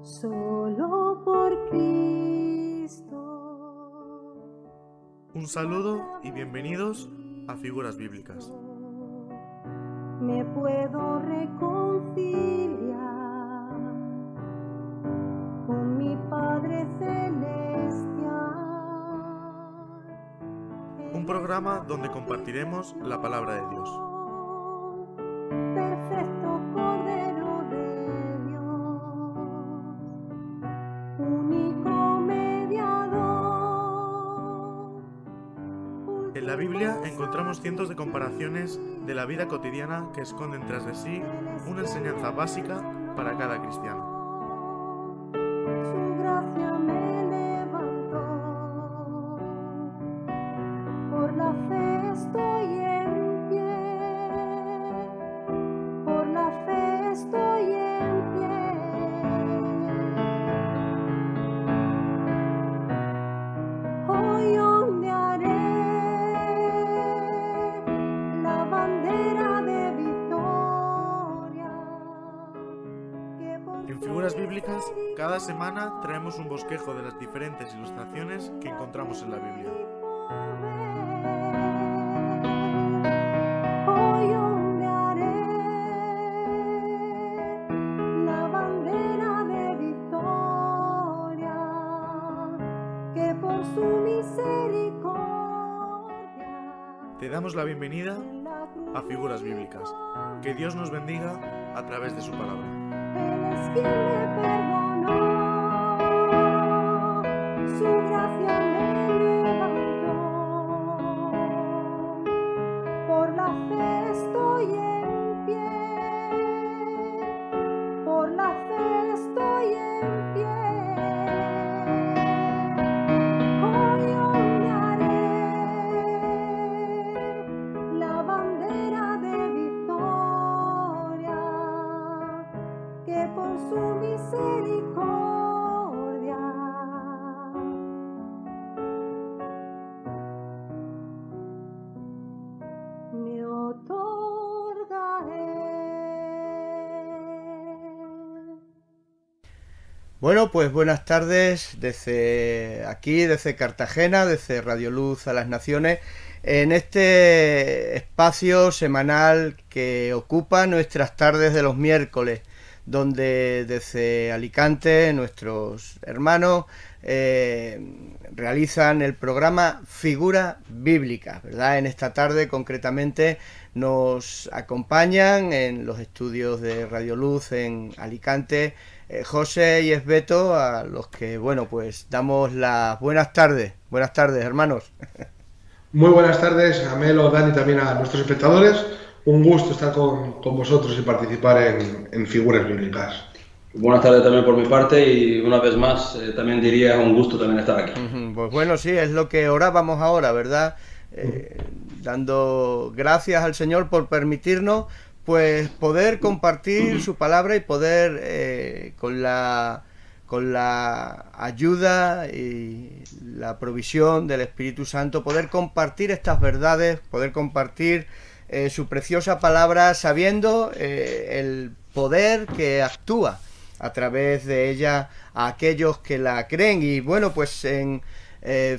solo por Cristo. Un saludo y bienvenidos a Figuras Bíblicas. Me puedo reconciliar con mi Padre Celestial. Un programa donde compartiremos la palabra de Dios. Perfecto Cordero de Dios, único mediador. En la Biblia encontramos cientos de comparaciones de la vida cotidiana que esconden tras de sí una enseñanza básica para cada cristiano. Su gracia me levantó, por la fe estoy en pie, por la fe estoy en pie. Hoy ondearé la bandera de victoria. En Figuras Bíblicas, cada semana traemos un bosquejo de las diferentes ilustraciones que encontramos en la Biblia. Hoy ondearé la bandera de victoria, que por su misericordia. Te damos la bienvenida a Figuras Bíblicas. Que Dios nos bendiga a través de su palabra. Él es quien me perdonó, su gracia me levantó, por la fe estoy en pie, por la fe estoy en pie. Hoy ondearé la bandera de victoria, que por su misericordia me otorgaré. Bueno, pues buenas tardes desde aquí, desde Cartagena, desde Radio Luz a las Naciones, en este espacio semanal que ocupa nuestras tardes de los miércoles, donde desde Alicante nuestros hermanos realizan el programa Figuras Bíblicas, ¿verdad? En esta tarde concretamente nos acompañan en los estudios de Radio Luz en Alicante José y Esbeto, a los que, bueno, pues damos las buenas tardes. Buenas tardes, hermanos. Muy buenas tardes, a Melo, Dani, también a nuestros espectadores. Un gusto estar con vosotros y participar en Figuras Bíblicas. Buenas tardes también por mi parte y una vez más también diría un gusto también estar aquí. Pues bueno, sí, es lo que orábamos ahora, ¿verdad? Dando gracias al Señor por permitirnos pues poder compartir su palabra y poder con la ayuda y la provisión del Espíritu Santo poder compartir estas verdades, poder compartir su preciosa palabra sabiendo el poder que actúa a través de ella a aquellos que la creen. Y bueno, pues en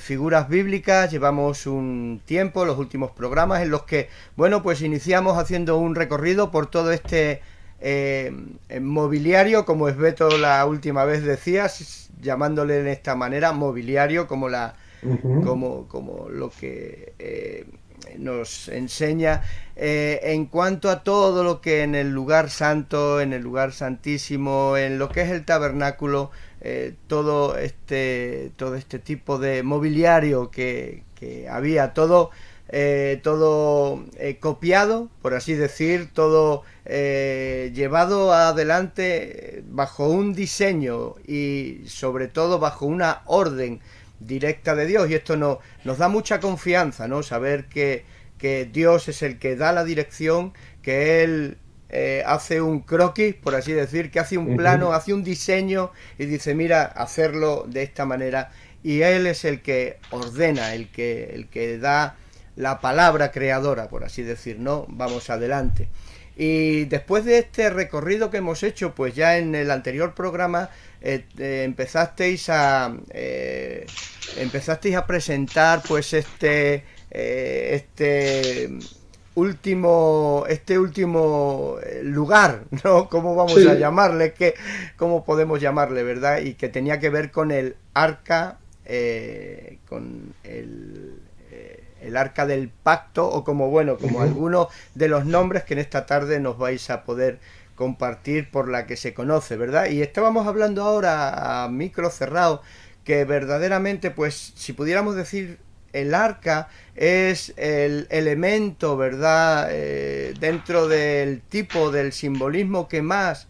Figuras Bíblicas llevamos un tiempo, los últimos programas en los que, bueno, pues iniciamos haciendo un recorrido por todo este mobiliario, como Esbeto la última vez decía, llamándole de esta manera mobiliario, como como lo que nos enseña en cuanto a todo lo que en el lugar santo, en el lugar santísimo, en lo que es el tabernáculo, todo este tipo de mobiliario que había, todo copiado, por así decir, todo llevado adelante bajo un diseño y sobre todo bajo una orden directa de Dios. Y esto nos da mucha confianza, ¿no? Saber que Dios es el que da la dirección, que Él hace un croquis, por así decir, que hace un plano, hace un diseño y dice, mira, hacerlo de esta manera. Y Él es el que ordena, el que da la palabra creadora, por así decir, ¿no? Vamos adelante. Y después de este recorrido que hemos hecho, pues ya en el anterior programa empezasteis a presentar pues este último lugar, ¿no? ¿Cómo vamos a llamarle? ¿Cómo podemos llamarle, verdad? Y que tenía que ver con el arca, con el arca del pacto, o como algunos de los nombres que en esta tarde nos vais a poder compartir por la que se conoce, ¿verdad? Y estábamos hablando ahora a micro cerrado que verdaderamente, pues, si pudiéramos decir, el arca es el elemento, ¿verdad?, dentro del tipo del simbolismo que más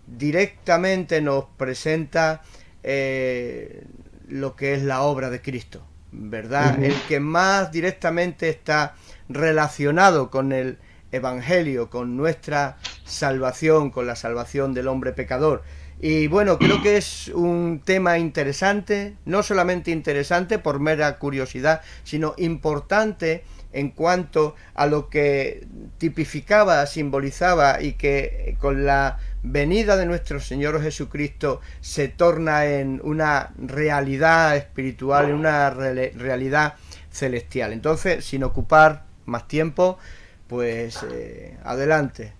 directamente nos presenta lo que es la obra de Cristo, ¿verdad? El que más directamente está relacionado con el Evangelio, con nuestra salvación, con la salvación del hombre pecador. Y bueno, creo que es un tema interesante, no solamente interesante por mera curiosidad, sino importante en cuanto a lo que tipificaba, simbolizaba, y que con la venida de nuestro Señor Jesucristo se torna en una realidad espiritual, en una realidad celestial. Entonces, sin ocupar más tiempo, pues adelante.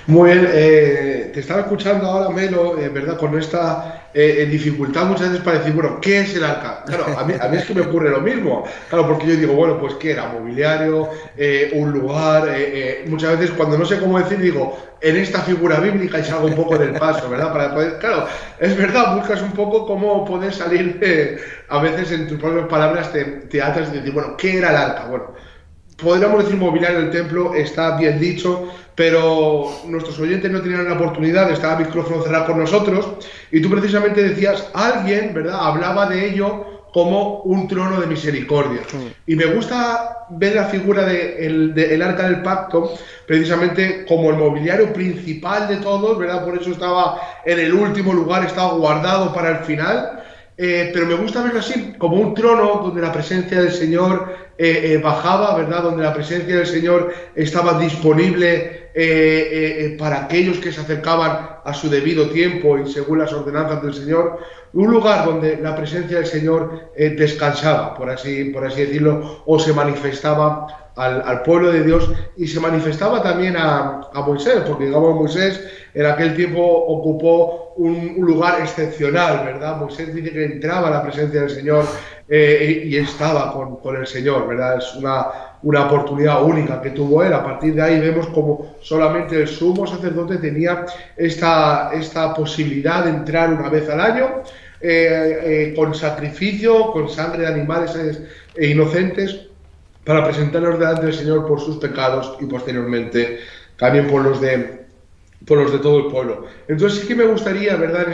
Muy bien, te estaba escuchando ahora, Melo, ¿verdad? Con esta dificultad muchas veces para decir, bueno, ¿qué es el arca? Claro, a mí es que me ocurre lo mismo, claro, porque yo digo, bueno, pues ¿qué era? Mobiliario, un lugar, muchas veces cuando no sé cómo decir, digo, en esta figura bíblica y salgo un poco del paso, ¿verdad? Para poder, claro, es verdad, buscas un poco cómo poder salir, a veces en tus propias palabras te atas y decir, bueno, ¿qué era el arca? Bueno, podríamos decir mobiliario del templo, está bien dicho, pero nuestros oyentes no tenían la oportunidad de estar a micrófono cerrado con nosotros, y tú precisamente decías, alguien, ¿verdad?, hablaba de ello como un trono de misericordia. Y me gusta ver la figura del arca del pacto precisamente como el mobiliario principal de todos, ¿verdad? Por eso estaba en el último lugar, estaba guardado para el final. Pero me gusta verlo así, como un trono donde la presencia del Señor bajaba, ¿verdad? Donde la presencia del Señor estaba disponible para aquellos que se acercaban a su debido tiempo y según las ordenanzas del Señor. Un lugar donde la presencia del Señor descansaba, por así decirlo, o se manifestaba al pueblo de Dios, y se manifestaba también a Moisés, porque digamos Moisés en aquel tiempo ocupó un lugar excepcional, ¿verdad? Moisés dice que entraba a la presencia del Señor y estaba con el Señor, ¿verdad? Es una oportunidad única que tuvo él. A partir de ahí vemos como solamente el sumo sacerdote tenía esta posibilidad de entrar una vez al año, con sacrificio, con sangre de animales inocentes, para presentarlos delante del Señor por sus pecados y posteriormente también por los de todo el pueblo. Entonces sí que me gustaría, ¿verdad?,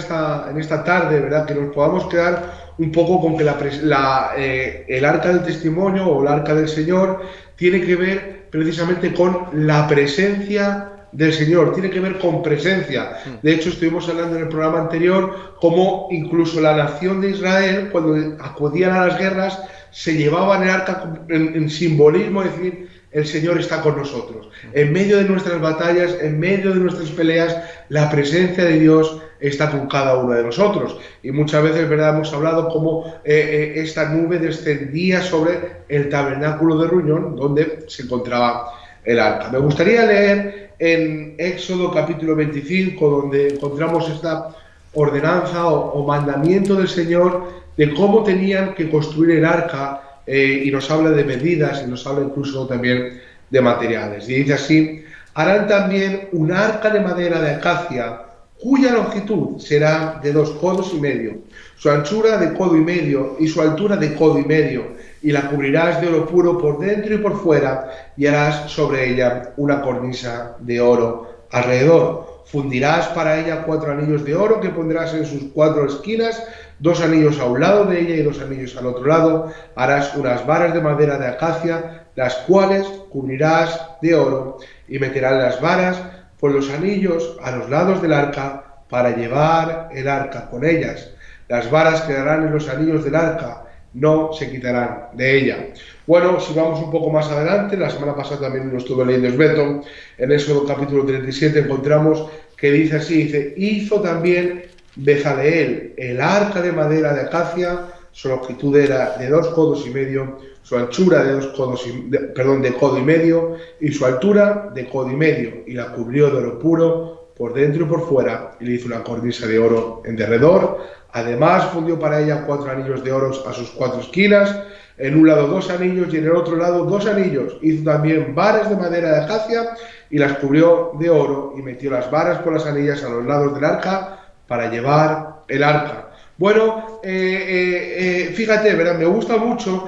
en esta tarde, ¿verdad?, que nos podamos quedar un poco con que el arca del testimonio o el arca del Señor tiene que ver precisamente con la presencia del Señor, tiene que ver con presencia. De hecho, estuvimos hablando en el programa anterior cómo incluso la nación de Israel, cuando acudían a las guerras, se llevaban el arca en simbolismo, es decir, el Señor está con nosotros. En medio de nuestras batallas, en medio de nuestras peleas, la presencia de Dios está con cada uno de nosotros. Y muchas veces, ¿verdad?, hemos hablado cómo esta nube descendía sobre el tabernáculo de reunión donde se encontraba el arca. Me gustaría leer en Éxodo capítulo 25, donde encontramos esta ordenanza o mandamiento del Señor de cómo tenían que construir el arca, y nos habla de medidas y nos habla incluso también de materiales. Y dice así: harán también un arca de madera de acacia, cuya longitud será de 2 codos y medio, su anchura de codo y medio y su altura de codo y medio, y la cubrirás de oro puro por dentro y por fuera, y harás sobre ella una cornisa de oro alrededor. Fundirás para ella 4 anillos de oro que pondrás en sus 4 esquinas, 2 anillos a un lado de ella y 2 anillos al otro lado. Harás unas varas de madera de acacia, las cuales cubrirás de oro, y meterás las varas por los anillos a los lados del arca para llevar el arca con ellas. Las varas quedarán en los anillos del arca, no se quitarán de ella. Bueno, si vamos un poco más adelante, la semana pasada también lo estuve leyendo Esbeto, en Éxodo capítulo 37 encontramos que dice así, dice, hizo también Bezaleel el arca de madera de acacia, su longitud era de 2 codos y medio, su anchura de codo y medio, y su altura de codo y medio, y la cubrió de oro puro por dentro y por fuera, y le hizo una cornisa de oro en derredor. Además fundió para ella 4 anillos de oro a sus 4 esquinas, en un lado 2 anillos y en el otro lado 2 anillos. Hizo también varas de madera de acacia y las cubrió de oro, y metió las varas por las anillas a los lados del arca para llevar el arca. Bueno, fíjate, ¿verdad? Me gusta mucho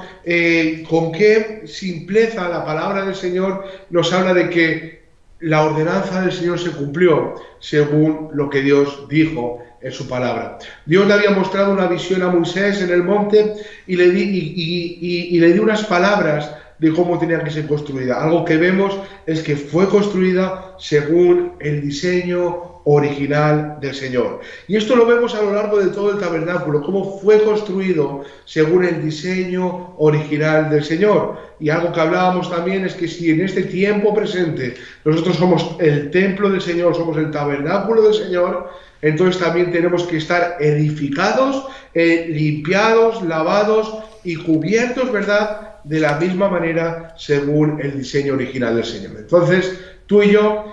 con qué simpleza la palabra del Señor nos habla de que la ordenanza del Señor se cumplió según lo que Dios dijo en su palabra. Dios le había mostrado una visión a Moisés en el monte y le dio unas palabras de cómo tenía que ser construida. Algo que vemos es que fue construida según el diseño original del Señor. Y esto lo vemos a lo largo de todo el tabernáculo, cómo fue construido según el diseño original del Señor. Y algo que hablábamos también es que si en este tiempo presente nosotros somos el templo del Señor, somos el tabernáculo del Señor, entonces también tenemos que estar edificados, limpiados, lavados y cubiertos, ¿verdad?, de la misma manera según el diseño original del Señor. Entonces, tú y yo,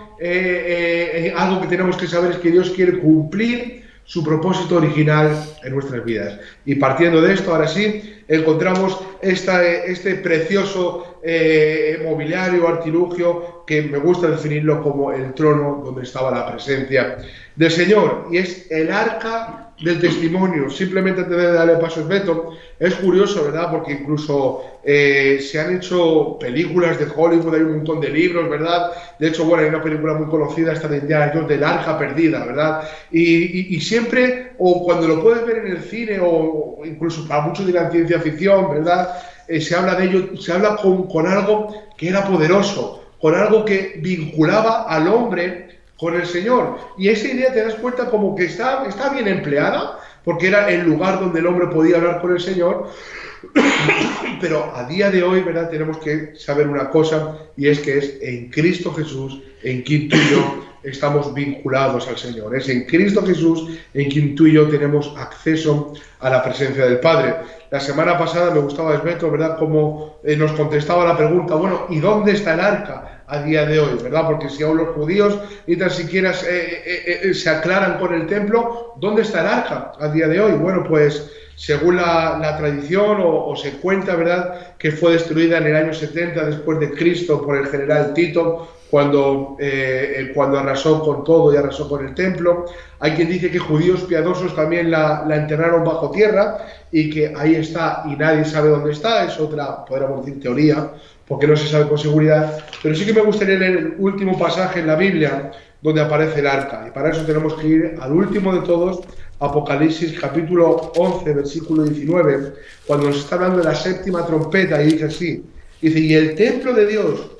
algo que tenemos que saber es que Dios quiere cumplir su propósito original en nuestras vidas. Y partiendo de esto, ahora sí, encontramos este precioso mobiliario, artilugio, que me gusta definirlo como el trono donde estaba la presencia del Señor, y es el arca del testimonio. Simplemente antes de darle paso a Esbeto, es curioso, ¿verdad? Porque incluso se han hecho películas de Hollywood, hay un montón de libros, ¿verdad? De hecho, bueno, hay una película muy conocida, esta de Indiana Jones, del arca perdida, ¿verdad? Y siempre, o cuando lo puedes ver en el cine, o incluso para muchos dirán ciencia ficción, ¿verdad? Se habla de ello, se habla con algo que era poderoso, con algo que vinculaba al hombre con el Señor. Y esa idea, te das cuenta como que está bien empleada, porque era el lugar donde el hombre podía hablar con el Señor. Pero a día de hoy, ¿verdad?, tenemos que saber una cosa, y es que es en Cristo Jesús en quien tú y yo estamos vinculados al Señor. Es en Cristo Jesús en quien tú y yo tenemos acceso a la presencia del Padre. La semana pasada me gustaba Esbeto, ¿verdad?, cómo nos contestaba la pregunta, bueno, ¿y dónde está el arca a día de hoy? ¿Verdad? Porque si aún los judíos ni tan siquiera se aclaran con el templo, ¿dónde está el arca a día de hoy? Bueno, pues según la tradición o se cuenta, ¿verdad?, que fue destruida en el año 70 después de Cristo por el general Tito, cuando arrasó con todo y arrasó con el templo. Hay quien dice que judíos piadosos también la enterraron bajo tierra y que ahí está y nadie sabe dónde está. Es otra, podríamos decir, teoría, porque no se sabe con seguridad. Pero sí que me gustaría leer el último pasaje en la Biblia donde aparece el arca. Y para eso tenemos que ir al último de todos, Apocalipsis capítulo 11, versículo 19, cuando nos está hablando de la séptima trompeta, y dice así, dice, y el templo de Dios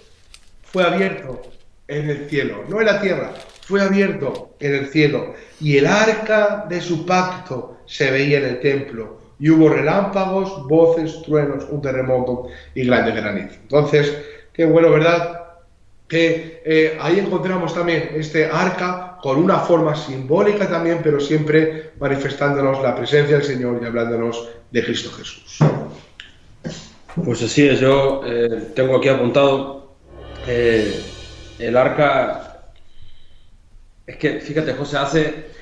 fue abierto en el cielo, no en la tierra, fue abierto en el cielo, y el arca de su pacto se veía en el templo, y hubo relámpagos, voces, truenos, un terremoto y grande granizo. Entonces, qué bueno, ¿verdad?, que ahí encontramos también este arca con una forma simbólica también, pero siempre manifestándonos la presencia del Señor y hablándonos de Cristo Jesús. Pues así es, yo tengo aquí apuntado el arca. Es que, fíjate, José,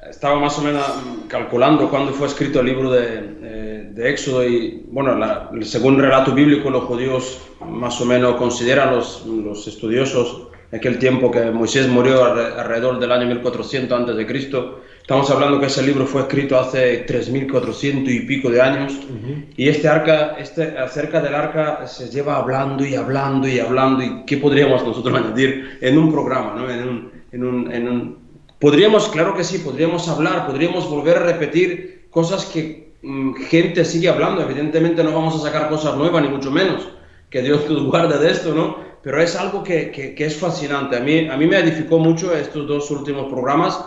estaba más o menos calculando cuándo fue escrito el libro de Éxodo y, bueno, según el relato bíblico, los judíos más o menos consideran, los estudiosos, aquel tiempo que Moisés murió alrededor del año 1400 a.C. Estamos hablando que ese libro fue escrito hace 3400 y pico de años. Y acerca del arca se lleva hablando y hablando y hablando. ¿Y qué podríamos nosotros añadir en un programa, ¿no? Podríamos, claro que sí, podríamos hablar, podríamos volver a repetir cosas que gente sigue hablando. Evidentemente no vamos a sacar cosas nuevas, ni mucho menos, que Dios nos guarde de esto, ¿no? Pero es algo que es fascinante. A mí me edificó mucho estos dos últimos programas,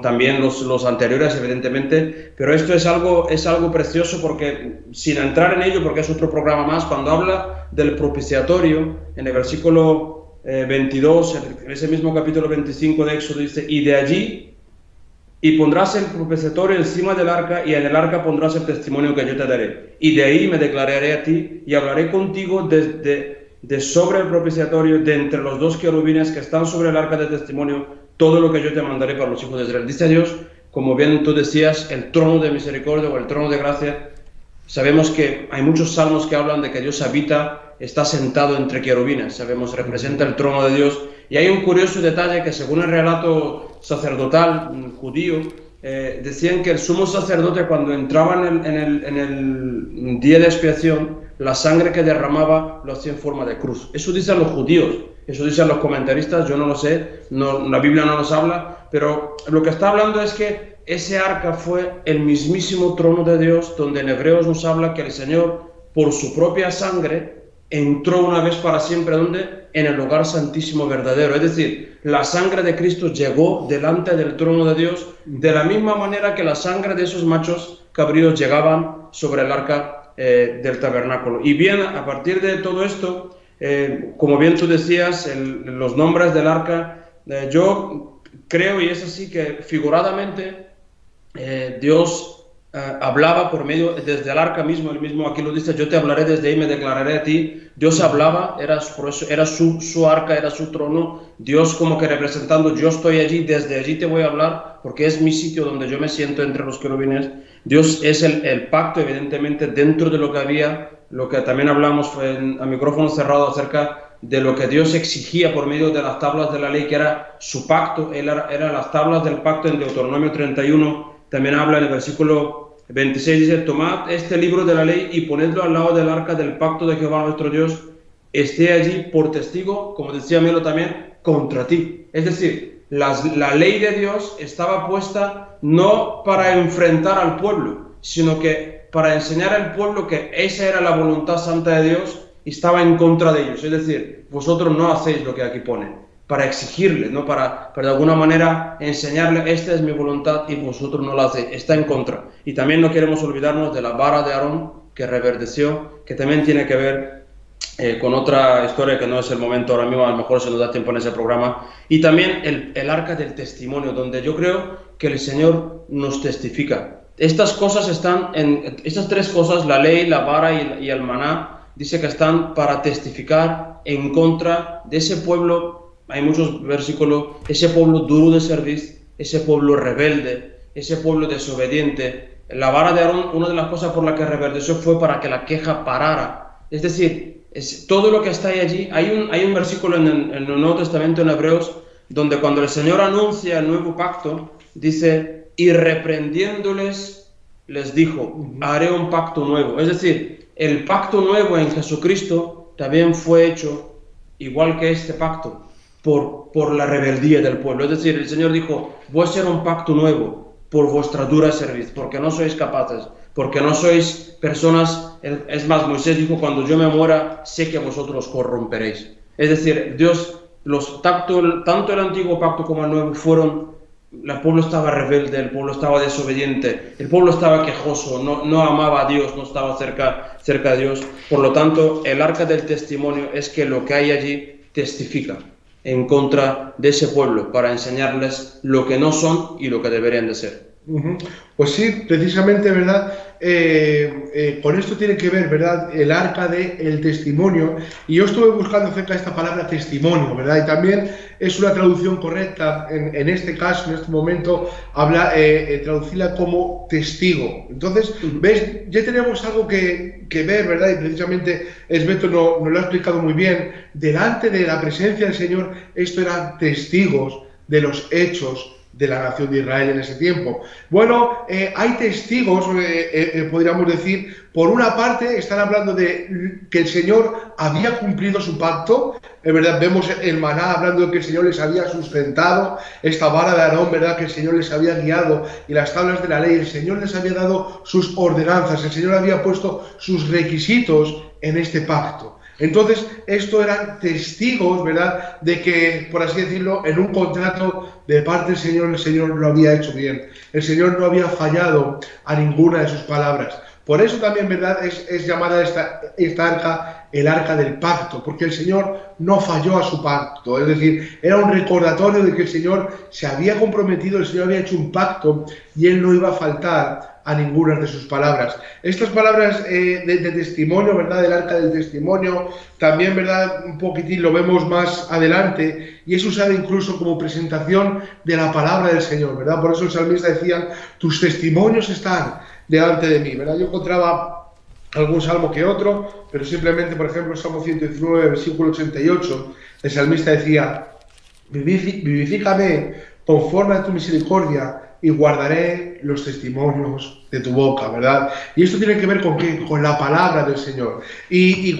también los anteriores, evidentemente, pero esto es algo precioso porque, sin entrar en ello, porque es otro programa más, cuando habla del propiciatorio, en el versículo 22, en ese mismo capítulo 25 de Éxodo, dice, y de allí, y pondrás el propiciatorio encima del arca, y en el arca pondrás el testimonio que yo te daré, y de ahí me declararé a ti, y hablaré contigo de sobre el propiciatorio, de entre los dos querubines que están sobre el arca de testimonio, todo lo que yo te mandaré para los hijos de Israel. Dice Dios, como bien tú decías, el trono de misericordia o el trono de gracia. Sabemos que hay muchos salmos que hablan de que Dios habita, está sentado entre querubines. Sabemos, representa el trono de Dios. Y hay un curioso detalle que, según el relato sacerdotal judío, decían que el sumo sacerdote, cuando entraba en el día de expiación, la sangre que derramaba lo hacía en forma de cruz. Eso dicen los judíos. Eso dicen los comentaristas, yo no lo sé, la Biblia no nos habla, pero lo que está hablando es que ese arca fue el mismísimo trono de Dios, donde en Hebreos nos habla que el Señor, por su propia sangre, entró una vez para siempre, ¿dónde? En el lugar santísimo verdadero. Es decir, la sangre de Cristo llegó delante del trono de Dios, de la misma manera que la sangre de esos machos cabríos llegaban sobre el arca del tabernáculo. Y bien, a partir de todo esto, como bien tú decías, los nombres del arca, yo creo, y es así, que figuradamente Dios hablaba por medio, desde el arca mismo, el mismo aquí lo dice, yo te hablaré desde ahí, me declararé a ti. Dios hablaba, por eso era su arca, era su trono. Dios como que representando, yo estoy allí, desde allí te voy a hablar, porque es mi sitio donde yo me siento entre los querubines. Dios es el pacto, evidentemente, dentro de lo que había. Lo que también hablamos a micrófono cerrado acerca de lo que Dios exigía por medio de las tablas de la ley, que era su pacto, eran las tablas del pacto en Deuteronomio 31. También habla en el versículo 26, dice, tomad este libro de la ley y ponedlo al lado del arca del pacto de Jehová nuestro Dios, esté allí por testigo, como decía Melo también, contra ti. Es decir, la ley de Dios estaba puesta no para enfrentar al pueblo, sino que para enseñar al pueblo que esa era la voluntad santa de Dios y estaba en contra de ellos. Es decir, vosotros no hacéis lo que aquí pone, para exigirle, no para de alguna manera enseñarle, esta es mi voluntad y vosotros no la hacéis, está en contra. Y también no queremos olvidarnos de la vara de Aarón que reverdeció, que también tiene que ver con otra historia que no es el momento ahora mismo, a lo mejor se nos da tiempo en ese programa. Y también el arca del testimonio, donde yo creo que el Señor nos testifica. Estas cosas estas tres cosas, la ley, la vara y el maná, dice que están para testificar en contra de ese pueblo. Hay muchos versículos, ese pueblo duro de servir, ese pueblo rebelde, ese pueblo desobediente. La vara de Aarón, una de las cosas por las que reverdeció fue para que la queja parara. Es decir, todo lo que está allí. Hay un versículo en el Nuevo Testamento, en Hebreos, donde cuando el Señor anuncia el nuevo pacto, dice, y reprendiéndoles, les dijo, haré un pacto nuevo. Es decir, el pacto nuevo en Jesucristo también fue hecho, igual que este pacto, por la rebeldía del pueblo. Es decir, el Señor dijo, voy a hacer un pacto nuevo por vuestra dura serviz, porque no sois capaces, porque no sois personas. Es más, Moisés dijo, cuando yo me muera, sé que vosotros corromperéis. Es decir, Dios, tanto el antiguo pacto como el nuevo el pueblo estaba rebelde, el pueblo estaba desobediente, el pueblo estaba quejoso, no amaba a Dios, no estaba cerca de Dios. Por lo tanto, el arca del testimonio es que lo que hay allí testifica en contra de ese pueblo para enseñarles lo que no son y lo que deberían de ser. Pues sí, precisamente, ¿verdad? Con esto tiene que ver, ¿verdad? El arca del testimonio. Y yo estuve buscando acerca de esta palabra testimonio, ¿verdad? Y también es una traducción correcta, en este caso, en este momento, traducirla como testigo. Entonces, ¿ves? Ya tenemos algo que ver, ¿verdad? Y precisamente Esbeto nos lo ha explicado muy bien. Delante de la presencia del Señor, esto eran testigos de los hechos de la nación de Israel en ese tiempo. Bueno, hay testigos, podríamos decir, por una parte están hablando de que el Señor había cumplido su pacto, ¿verdad? Vemos el maná hablando de que el Señor les había sustentado, esta vara de Aarón, ¿verdad? Que el Señor les había guiado, y las tablas de la ley, el Señor les había dado sus ordenanzas, el Señor había puesto sus requisitos en este pacto. Entonces, esto eran testigos, ¿verdad?, de que, por así decirlo, en un contrato de parte del Señor, el Señor lo había hecho bien. El Señor no había fallado a ninguna de sus palabras. Por eso también, ¿verdad?, es llamada esta arca el arca del pacto, porque el Señor no falló a su pacto. Es decir, era un recordatorio de que el Señor se había comprometido, el Señor había hecho un pacto y Él no iba a faltar a ninguna de sus palabras. Estas palabras de testimonio, ¿verdad?, del arca del testimonio, también, ¿verdad?, un poquitín lo vemos más adelante, y es usado incluso como presentación de la palabra del Señor, ¿verdad? Por eso el salmista decía, tus testimonios están delante de mí, ¿verdad? Yo encontraba algún salmo que otro, pero simplemente, por ejemplo, el Salmo 119, versículo 88, el salmista decía, vivifícame conforme a tu misericordia y guardaré los testimonios de tu boca, ¿verdad? Y esto tiene que ver con qué, con la palabra del Señor. ¿Y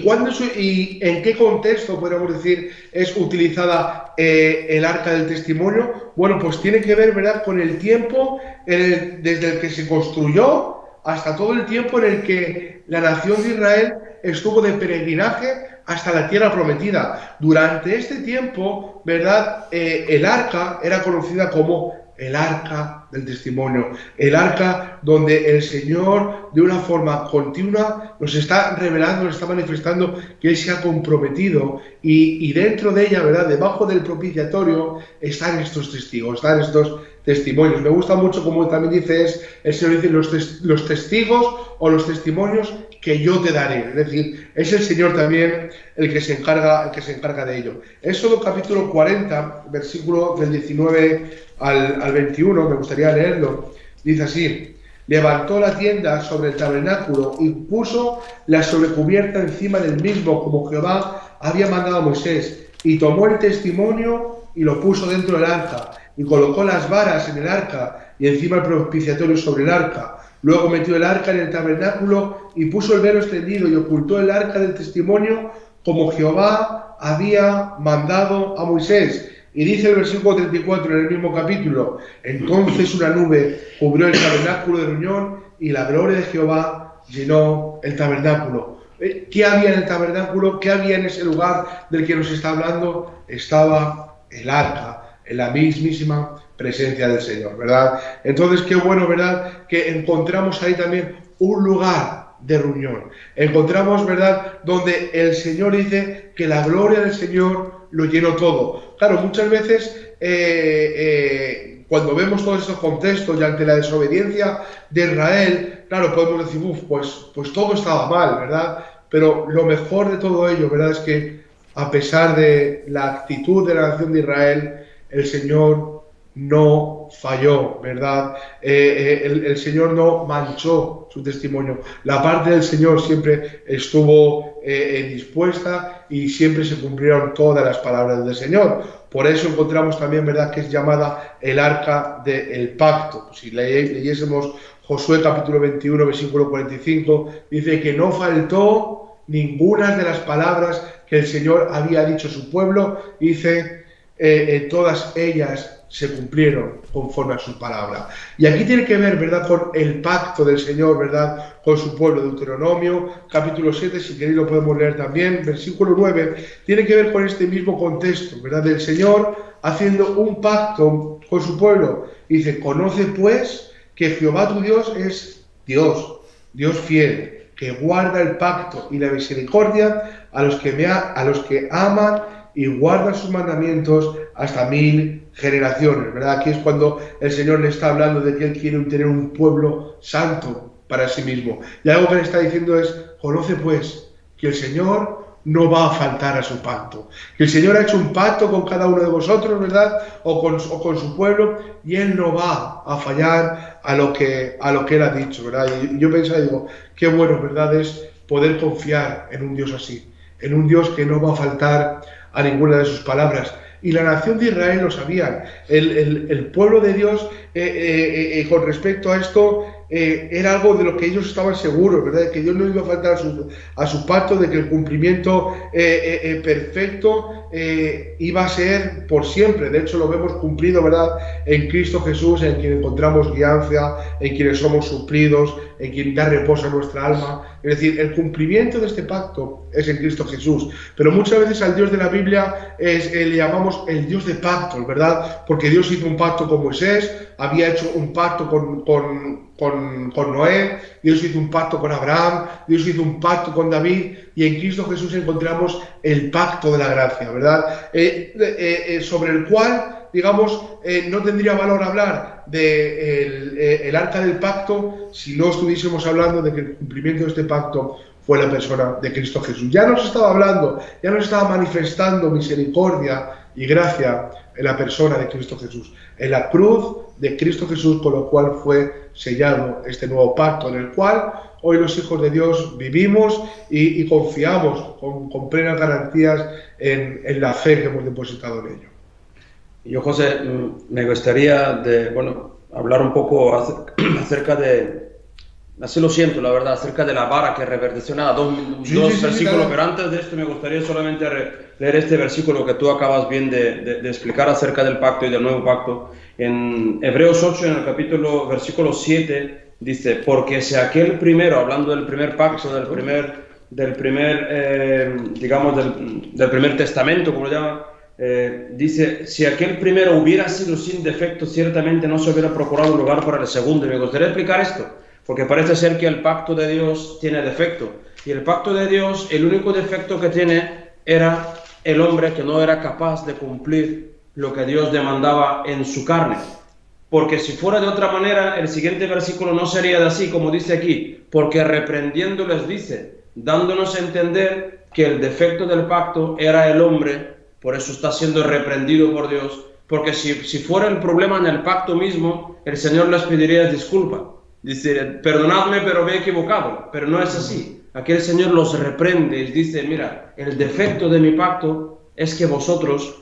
en qué contexto, podríamos decir, es utilizada el arca del testimonio? Bueno, pues tiene que ver, ¿verdad?, con el tiempo desde el que se construyó hasta todo el tiempo en el que la nación de Israel estuvo de peregrinaje hasta la tierra prometida. Durante este tiempo, ¿verdad?, el arca era conocida como el arca del testimonio, el arca donde el Señor de una forma continua nos está revelando, nos está manifestando que Él se ha comprometido y dentro de ella, ¿verdad?, debajo del propiciatorio están estos testigos, están estos testimonios. Me gusta mucho como también dice, el Señor dice los testigos o los testimonios que yo te daré. Es decir, es el Señor también el que se encarga de ello. Éxodo capítulo 40, versículo del 19 al 21, me gustaría leerlo. Dice así, levantó la tienda sobre el tabernáculo y puso la sobrecubierta encima del mismo, como Jehová había mandado a Moisés, y tomó el testimonio y lo puso dentro del arca, y colocó las varas en el arca, y encima el propiciatorio sobre el arca. Luego metió el arca en el tabernáculo y puso el velo extendido y ocultó el arca del testimonio como Jehová había mandado a Moisés. Y dice el versículo 34 en el mismo capítulo, entonces una nube cubrió el tabernáculo de reunión y la gloria de Jehová llenó el tabernáculo. ¿Qué había en el tabernáculo? ¿Qué había en ese lugar del que nos está hablando? Estaba el arca, en la mismísima presencia del Señor, ¿verdad? Entonces, qué bueno, ¿verdad?, que encontramos ahí también un lugar de reunión. Encontramos, ¿verdad?, donde el Señor dice que la gloria del Señor lo llenó todo. Claro, muchas veces cuando vemos todos estos contextos y ante la desobediencia de Israel, claro, podemos decir, pues todo estaba mal, ¿verdad? Pero lo mejor de todo ello, ¿verdad?, es que a pesar de la actitud de la nación de Israel, el Señor no falló, ¿verdad? El Señor no manchó su testimonio. La parte del Señor siempre estuvo dispuesta y siempre se cumplieron todas las palabras del Señor. Por eso encontramos también, ¿verdad?, que es llamada el arca del pacto. Si leyésemos Josué capítulo 21, versículo 45, dice que no faltó ninguna de las palabras que el Señor había dicho a su pueblo, dice, todas ellas se cumplieron conforme a su palabra. Y aquí tiene que ver, ¿verdad?, con el pacto del Señor, ¿verdad?, con su pueblo. Deuteronomio, capítulo 7, si queréis lo podemos leer también, versículo 9, tiene que ver con este mismo contexto, ¿verdad?, del Señor haciendo un pacto con su pueblo. Dice, conoce pues que Jehová tu Dios es Dios, Dios fiel, que guarda el pacto y la misericordia a los que aman y guardan sus mandamientos hasta 1000 generaciones, ¿verdad? Aquí es cuando el Señor le está hablando de que Él quiere tener un pueblo santo para sí mismo. Y algo que le está diciendo es, conoce pues que el Señor no va a faltar a su pacto. Que el Señor ha hecho un pacto con cada uno de vosotros, ¿verdad? O con su pueblo, y Él no va a fallar a lo que Él ha dicho, ¿verdad? Y yo pensaba, digo, qué bueno, ¿verdad?, es poder confiar en un Dios así, en un Dios que no va a faltar a ninguna de sus palabras. Y la nación de Israel lo sabían. El pueblo de Dios, con respecto a esto, era algo de lo que ellos estaban seguros, ¿verdad? De que Dios no iba a faltar a su pacto, de que el cumplimiento perfecto iba a ser por siempre. De hecho, lo vemos cumplido, ¿verdad?, en Cristo Jesús, en quien encontramos guianza, en quienes somos suplidos, en quien da reposo a nuestra alma. Es decir, el cumplimiento de este pacto es en Cristo Jesús. Pero muchas veces al Dios de la Biblia le llamamos el Dios de pactos, ¿verdad? Porque Dios hizo un pacto con Moisés, había hecho un pacto con Noé, Dios hizo un pacto con Abraham, Dios hizo un pacto con David, y en Cristo Jesús encontramos el pacto de la gracia, ¿verdad? Sobre el cual, digamos, no tendría valor hablar de el arca del pacto si no estuviésemos hablando de que el cumplimiento de este pacto fue la persona de Cristo Jesús. Ya nos estaba hablando, ya nos estaba manifestando misericordia y gracia en la persona de Cristo Jesús, en la cruz de Cristo Jesús, con lo cual fue sellado este nuevo pacto en el cual hoy los hijos de Dios vivimos y confiamos con plenas garantías en la fe que hemos depositado en ello. Yo, José, me gustaría hablar un poco acerca de, así lo siento, la verdad, acerca de la vara que reverdeció. Dos versículos, pero antes de esto me gustaría solamente leer este versículo que tú acabas bien de explicar acerca del pacto y del nuevo pacto. En Hebreos 8, en el capítulo, versículo 7, dice, porque si aquel primero, hablando del primer pacto, del primer testamento, como lo llaman, dice, si aquel primero hubiera sido sin defecto, ciertamente no se hubiera procurado un lugar para el segundo. Y me gustaría explicar esto, porque parece ser que el pacto de Dios tiene defecto. Y el pacto de Dios, el único defecto que tiene era el hombre que no era capaz de cumplir lo que Dios demandaba en su carne. Porque si fuera de otra manera, el siguiente versículo no sería de así, como dice aquí, porque reprendiéndoles dice, dándonos a entender que el defecto del pacto era el hombre. Por eso está siendo reprendido por Dios, porque si fuera el problema en el pacto mismo, el Señor les pediría disculpa. Dice, perdonadme, pero me he equivocado. Pero no es así. Aquí el Señor los reprende y dice, mira, el defecto de mi pacto es que vosotros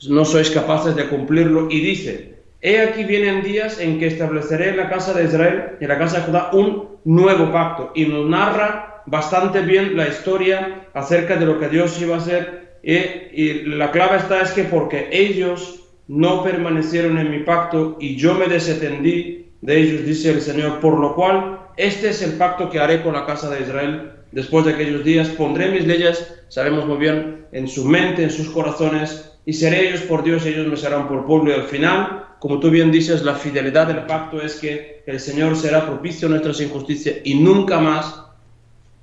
no sois capaces de cumplirlo. Y dice, he aquí vienen días en que estableceré en la casa de Israel y en la casa de Judá un nuevo pacto. Y nos narra bastante bien la historia acerca de lo que Dios iba a hacer. Y la clave es que porque ellos no permanecieron en mi pacto y yo me desatendí de ellos, dice el Señor, por lo cual este es el pacto que haré con la casa de Israel después de aquellos días. Pondré mis leyes, sabemos muy bien, en su mente, en sus corazones, y seré ellos por Dios y ellos me serán por pueblo. Y al final, como tú bien dices, la fidelidad del pacto es que el Señor será propicio a nuestras injusticias y nunca más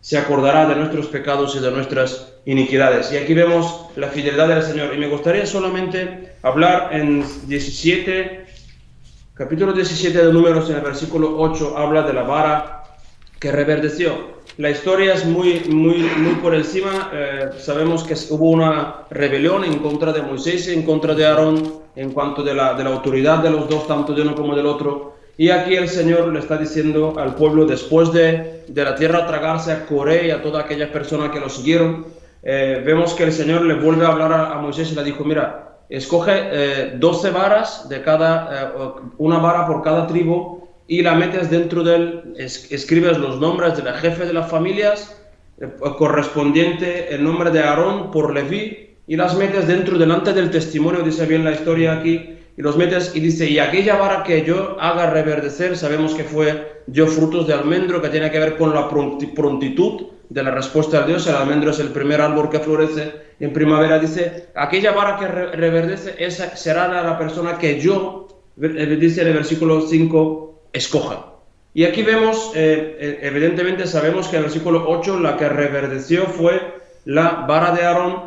se acordará de nuestros pecados y de nuestras iniquidades. Y aquí vemos la fidelidad del Señor. Y me gustaría solamente hablar en capítulo 17 de Números, en el versículo 8, habla de la vara que reverdeció. La historia es muy por encima. Sabemos que hubo una rebelión en contra de Moisés y en contra de Aarón en cuanto de la autoridad de los dos, tanto de uno como del otro. Y aquí el Señor le está diciendo al pueblo, después de la tierra tragarse a Coré y a todas aquellas personas que lo siguieron, vemos que el Señor le vuelve a hablar a Moisés y le dijo, mira, escoge 12 varas, una vara por cada tribu, y la metes dentro de él, escribes los nombres de la jefe de las familias, correspondiente el nombre de Aarón por Leví, y las metes delante del testimonio, dice bien la historia aquí, y los metes y dice, y aquella vara que yo haga reverdecer, sabemos que dio frutos de almendro, que tiene que ver con la prontitud de la respuesta de Dios. El almendro es el primer árbol que florece en primavera. Dice, aquella vara que reverdece, esa será la persona que yo, dice en el versículo 5, escoja. Y aquí vemos, evidentemente sabemos que en el versículo 8 la que reverdeció fue la vara de Aarón.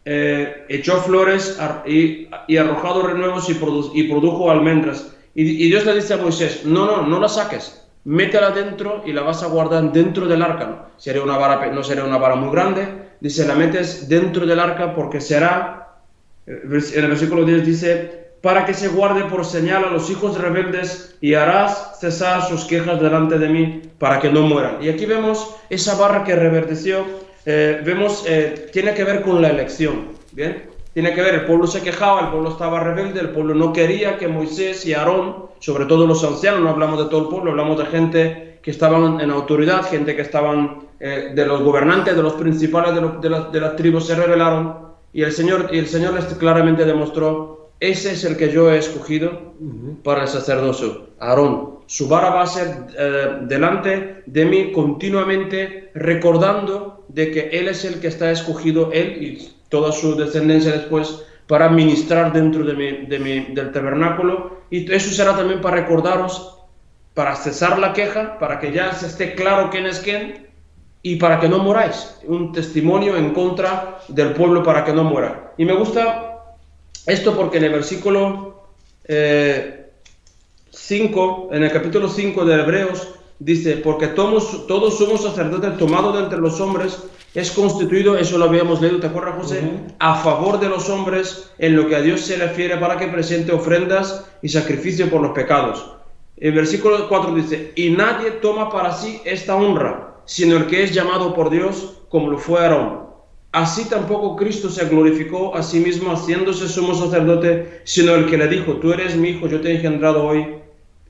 Echó flores y arrojado renuevos y produjo almendras. Y Dios le dice a Moisés, no la saques, métela dentro y la vas a guardar dentro del arca. No sería una vara muy grande, dice, la metes dentro del arca porque será, en el versículo 10 dice, para que se guarde por señal a los hijos rebeldes y harás cesar sus quejas delante de mí para que no mueran. Y aquí vemos esa vara que reverdeció. Tiene que ver con la elección, ¿bien? Tiene que ver, el pueblo se quejaba, el pueblo estaba rebelde, el pueblo no quería que Moisés y Aarón, sobre todo los ancianos, no hablamos de todo el pueblo, hablamos de gente que estaban en autoridad, gente que estaban de los gobernantes, de los principales de las tribus, se rebelaron, y el Señor les claramente demostró, ese es el que yo he escogido para el sacerdocio, Aarón. Su vara va a ser delante de mí continuamente recordando de que Él es el que está escogido, Él y toda su descendencia después, para ministrar dentro del tabernáculo, y eso será también para recordaros, para cesar la queja, para que ya se esté claro quién es quién, y para que no muráis, un testimonio en contra del pueblo para que no muera. Y me gusta esto porque en el versículo 5, en el capítulo 5 de Hebreos, dice, porque todos somos sacerdotes tomados de entre los hombres, es constituido, eso lo habíamos leído, ¿te acuerdas, José? A favor de los hombres en lo que a Dios se refiere para que presente ofrendas y sacrificio por los pecados. El versículo 4 dice, y nadie toma para sí esta honra, sino el que es llamado por Dios, como lo fue Aarón. Así tampoco Cristo se glorificó a sí mismo haciéndose sumo sacerdote, sino el que le dijo, tú eres mi hijo, yo te he engendrado hoy.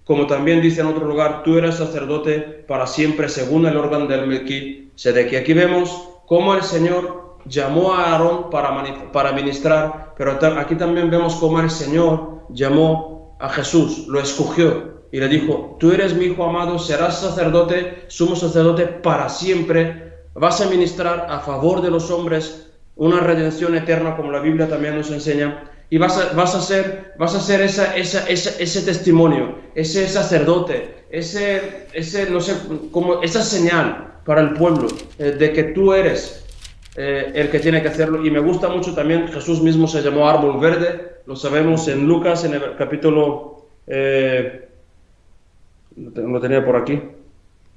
Como también dice en otro lugar, tú eres sacerdote para siempre según el orden del Melquisedec. Aquí vemos cómo el Señor llamó a Aarón para ministrar, pero aquí también vemos cómo el Señor llamó a Jesús, lo escogió y le dijo, tú eres mi hijo amado, serás sacerdote, sumo sacerdote para siempre, vas a ministrar a favor de los hombres una redención eterna como la Biblia también nos enseña. Y vas a ser ese testimonio, ese sacerdote, no sé, como esa señal para el pueblo de que tú eres el que tiene que hacerlo. Y me gusta mucho también, Jesús mismo se llamó árbol verde, lo sabemos en Lucas, en el capítulo, lo tenía por aquí,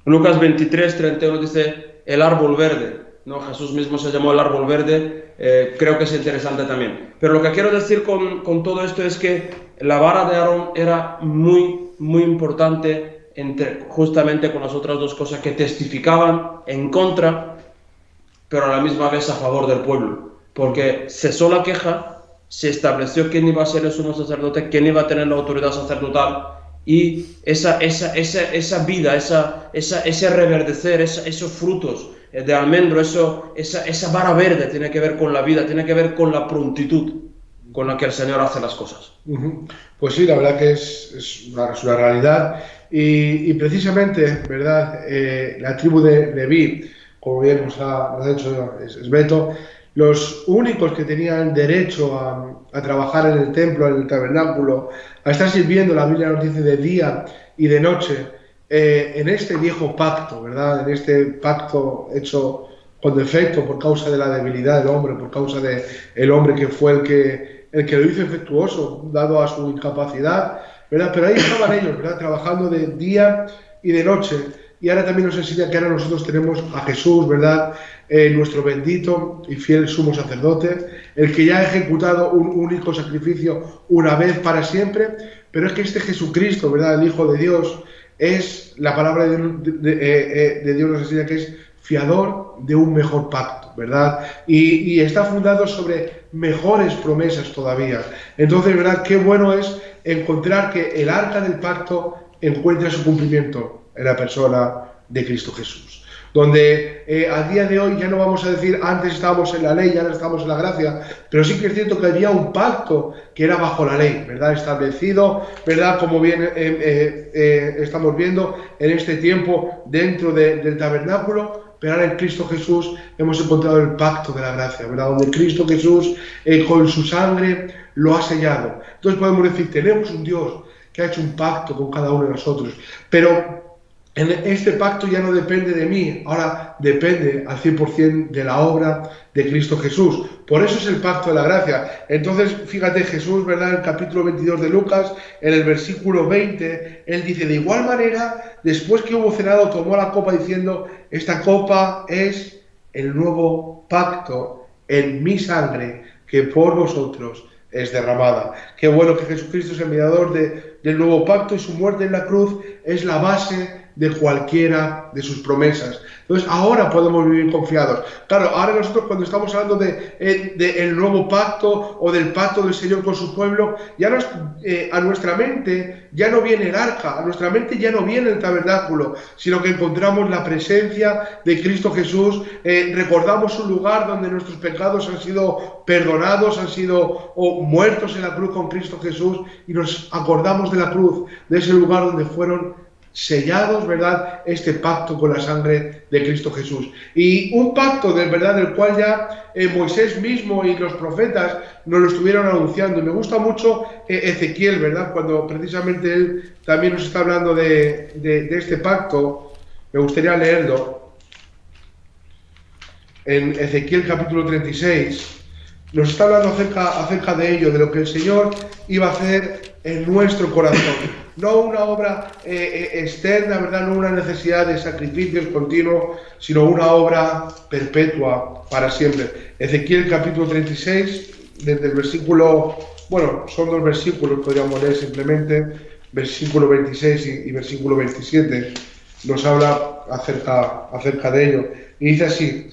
Lucas 23, 31 dice, el árbol verde. No, Jesús mismo se llamó el árbol verde, creo que es interesante también. Pero lo que quiero decir con todo esto es que la vara de Aarón era muy, muy importante justamente con las otras dos cosas que testificaban en contra, pero a la misma vez a favor del pueblo. Porque cesó la queja, se estableció quién iba a ser el sumo sacerdote, quién iba a tener la autoridad sacerdotal, y esa vida, ese reverdecer, esos frutos de almendro, esa vara verde tiene que ver con la vida, tiene que ver con la prontitud con la que el Señor hace las cosas. Pues sí, la verdad que es una realidad. Y precisamente, ¿verdad? La tribu de Leví, como bien nos ha dicho Esbeto, los únicos que tenían derecho a trabajar en el templo, en el tabernáculo, a estar sirviendo, la Biblia nos dice, de día y de noche, en este viejo pacto, ¿verdad? En este pacto hecho con defecto por causa de la debilidad del hombre, por causa del hombre que fue el que lo hizo infructuoso, dado a su incapacidad, ¿verdad? Pero ahí estaban ellos, ¿verdad? Trabajando de día y de noche. Y ahora también nos enseña que ahora nosotros tenemos a Jesús, ¿verdad? Nuestro bendito y fiel sumo sacerdote, el que ya ha ejecutado un único sacrificio una vez para siempre, pero es que este Jesucristo, ¿verdad? El Hijo de Dios, es la palabra de Dios nos enseña que es fiador de un mejor pacto, ¿verdad? Y está fundado sobre mejores promesas todavía. Entonces, ¿verdad? Qué bueno es encontrar que el arca del pacto encuentra su cumplimiento en la persona de Cristo Jesús. Donde a día de hoy ya no vamos a decir antes estábamos en la ley, ya no estamos en la gracia, pero sí que es cierto que había un pacto que era bajo la ley, ¿verdad? Establecido, ¿verdad? Como bien estamos viendo en este tiempo dentro del tabernáculo, pero ahora en Cristo Jesús hemos encontrado el pacto de la gracia, ¿verdad? Donde Cristo Jesús con su sangre lo ha sellado. Entonces podemos decir, tenemos un Dios que ha hecho un pacto con cada uno de nosotros, pero este pacto ya no depende de mí, ahora depende al 100% de la obra de Cristo Jesús. Por eso es el pacto de la gracia. Entonces, fíjate, Jesús, ¿verdad? En el capítulo 22 de Lucas, en el versículo 20, él dice, de igual manera, después que hubo cenado, tomó la copa diciendo, esta copa es el nuevo pacto en mi sangre, que por vosotros es derramada. Qué bueno que Jesucristo es el mediador del nuevo pacto y su muerte en la cruz es la base de cualquiera de sus promesas. Entonces ahora podemos vivir confiados. Claro, ahora nosotros cuando estamos hablando de el nuevo pacto o del pacto del Señor con su pueblo, ya a nuestra mente ya no viene el arca, a nuestra mente ya no viene el tabernáculo, sino que encontramos la presencia de Cristo Jesús, recordamos un lugar donde nuestros pecados han sido perdonados, han sido muertos en la cruz con Cristo Jesús, y nos acordamos de la cruz, de ese lugar donde fueron sellados, ¿verdad?, este pacto con la sangre de Cristo Jesús. Y un pacto, de verdad, del cual ya Moisés mismo y los profetas nos lo estuvieron anunciando. Y me gusta mucho Ezequiel, ¿verdad?, cuando precisamente él también nos está hablando de este pacto. Me gustaría leerlo. En Ezequiel capítulo 36, nos está hablando acerca de ello, de lo que el Señor iba a hacer en nuestro corazón. No una obra externa, ¿verdad? No una necesidad de sacrificios continuos, sino una obra perpetua para siempre. Ezequiel capítulo 36, desde el versículo, bueno, son 2 versículos, podríamos leer simplemente, versículo 26 y versículo 27, nos habla acerca de ello. Y dice así,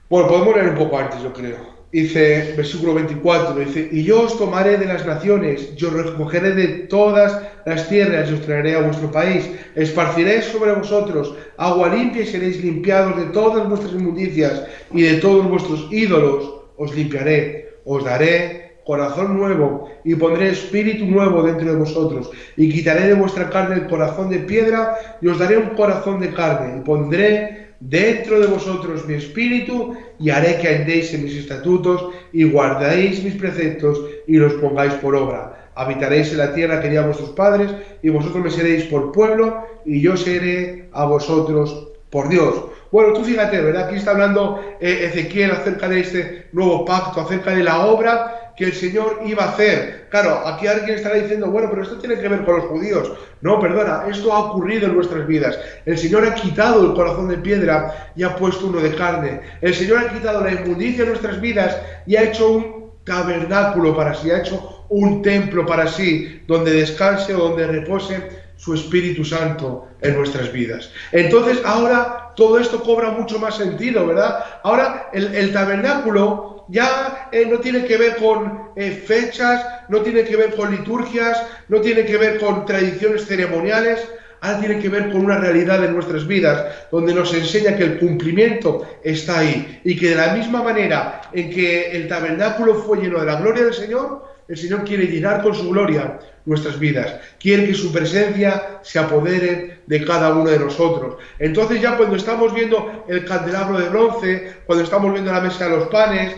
bueno, podemos leer un poco antes, yo creo. Dice, versículo 24, dice, y yo os tomaré de las naciones, yo os recogeré de todas las tierras y os traeré a vuestro país, esparciré sobre vosotros agua limpia y seréis limpiados de todas vuestras inmundicias y de todos vuestros ídolos os limpiaré, os daré corazón nuevo y pondré espíritu nuevo dentro de vosotros y quitaré de vuestra carne el corazón de piedra y os daré un corazón de carne y pondré dentro de vosotros mi espíritu y haré que andéis en mis estatutos y guardéis mis preceptos y los pongáis por obra. Habitaréis en la tierra que di a vuestros padres y vosotros me seréis por pueblo y yo seré a vosotros por Dios. Bueno, tú fíjate, ¿verdad? Aquí está hablando Ezequiel acerca de este nuevo pacto, acerca de la obra que el Señor iba a hacer. Claro, aquí alguien estará diciendo, bueno, pero esto tiene que ver con los judíos. No, perdona, esto ha ocurrido en nuestras vidas. El Señor ha quitado el corazón de piedra y ha puesto uno de carne. El Señor ha quitado la inmundicia de nuestras vidas y ha hecho un tabernáculo para sí, ha hecho un templo para sí, donde descanse o donde repose su Espíritu Santo en nuestras vidas. Entonces ahora todo esto cobra mucho más sentido, ¿verdad? Ahora el tabernáculo ya no tiene que ver con fechas, no tiene que ver con liturgias, no tiene que ver con tradiciones ceremoniales, ahora tiene que ver con una realidad en nuestras vidas, donde nos enseña que el cumplimiento está ahí, y que de la misma manera en que el tabernáculo fue lleno de la gloria del Señor, el Señor quiere llenar con su gloria nuestras vidas, quiere que su presencia se apodere de cada uno de nosotros. Entonces ya cuando estamos viendo el candelabro de bronce, cuando estamos viendo la mesa de los panes,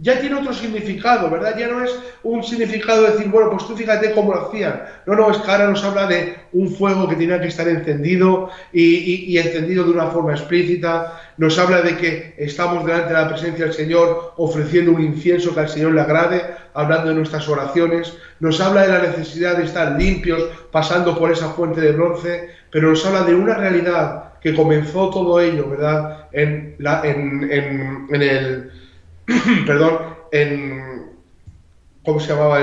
ya tiene otro significado, ¿verdad? Ya no es un significado de decir, bueno, pues tú fíjate cómo lo hacían. No, es que ahora nos habla de un fuego que tenía que estar encendido y encendido de una forma explícita. Nos habla de que estamos delante de la presencia del Señor ofreciendo un incienso que al Señor le agrade, hablando de nuestras oraciones. Nos habla de la necesidad de estar limpios, pasando por esa fuente de bronce, pero nos habla de una realidad que comenzó todo ello, ¿verdad? ¿Cómo se llamaba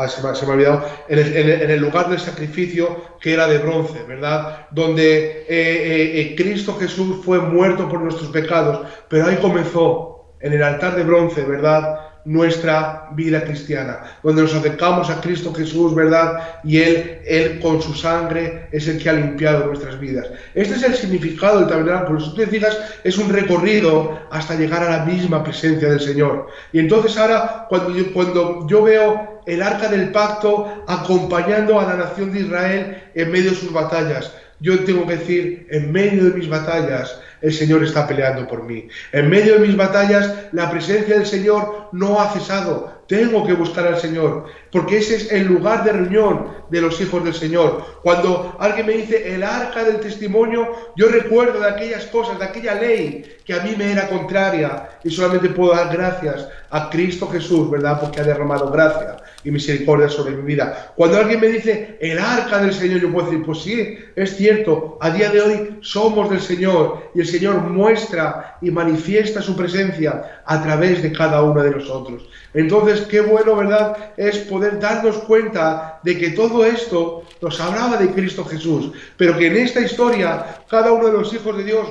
se me ha olvidado, en el lugar del sacrificio que era de bronce, ¿verdad? Donde Cristo Jesús fue muerto por nuestros pecados, pero ahí comenzó, en el altar de bronce, ¿verdad?, nuestra vida cristiana, donde nos acercamos a Cristo Jesús, ¿verdad? Y Él con su sangre es el que ha limpiado nuestras vidas. Este es el significado del tabernáculo. Si tú te fijas, es un recorrido hasta llegar a la misma presencia del Señor. Y entonces ahora, cuando yo veo el arca del pacto acompañando a la nación de Israel en medio de sus batallas, yo tengo que decir, en medio de mis batallas, el Señor está peleando por mí. En medio de mis batallas, la presencia del Señor no ha cesado. Tengo que buscar al Señor, porque ese es el lugar de reunión de los hijos del Señor. Cuando alguien me dice el arca del testimonio, yo recuerdo de aquellas cosas, de aquella ley que a mí me era contraria, y solamente puedo dar gracias a Cristo Jesús, ¿verdad? Porque ha derramado gracia y misericordia sobre mi vida. Cuando alguien me dice el arca del Señor, yo puedo decir, pues sí, es cierto, a día de hoy somos del Señor, y el Señor muestra y manifiesta su presencia a través de cada uno de nosotros. Entonces, qué bueno, ¿verdad?, es poder darnos cuenta de que todo esto nos hablaba de Cristo Jesús, pero que en esta historia cada uno de los hijos de Dios